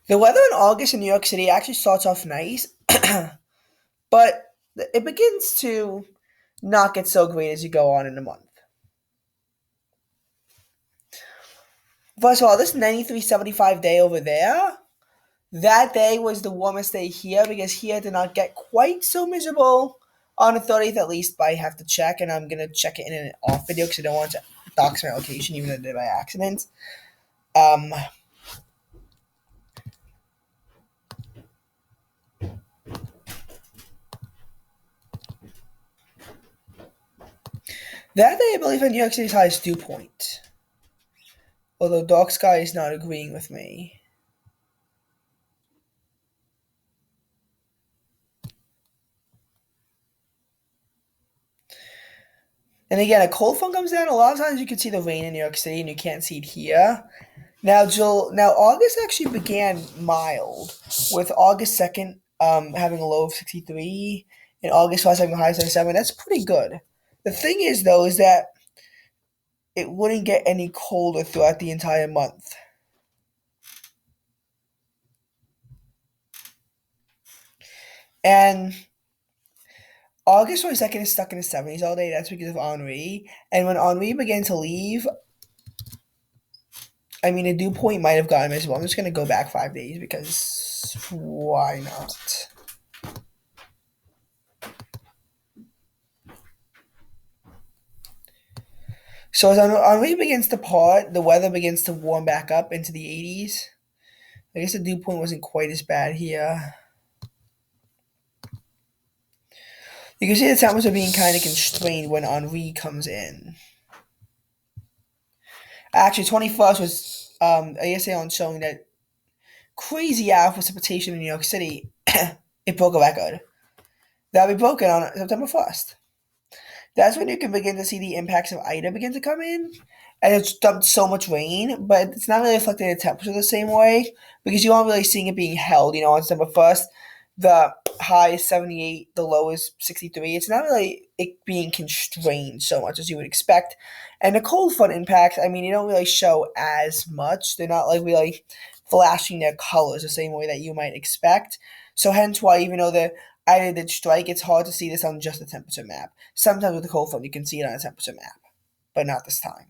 The weather in August in New York City actually starts off nice, but it begins to not get so great as you go on in the month. First of all, this 93.75 day over there, that day was the warmest day here because here did not get quite so miserable on the 30th at least, but I have to check, and I'm going to check it in an off video because I don't want to dox my location even though I did it by accident. Um, that day, I believe, in New York City's highest dew point, although Dark Sky is not agreeing with me. And again, a cold front comes down. A lot of times you can see the rain in New York City, and you can't see it here. Now August actually began mild, with August 2nd having a low of 63, and August 1st having a high of 77. That's pretty good. The thing is, though, is that it wouldn't get any colder throughout the entire month. And August 22nd is stuck in the 70s all day. That's because of Henri. And when Henri began to leave, I mean, a dew point might have gotten miserable. I'm just going to go back 5 days because why not? So as Henri begins to part, the weather begins to warm back up into the 80s. I guess the dew point wasn't quite as bad here. You can see the temperatures are being kind of constrained when Henri comes in. Actually, 21st was a essay on showing that crazy out precipitation in New York City. It broke a record. That'll be broken on September 1st. That's when you can begin to see the impacts of Ida begin to come in. And it's dumped so much rain, but it's not really affecting the temperature the same way because you aren't really seeing it being held. On December 1st, the high is 78, the low is 63. It's not really it being constrained so much as you would expect. And the cold front impacts, I mean, they don't really show as much. They're not like really flashing their colors the same way that you might expect. So hence why, even though the Ida did strike, it's hard to see this on just the temperature map. Sometimes with the cold front, you can see it on a temperature map, but not this time.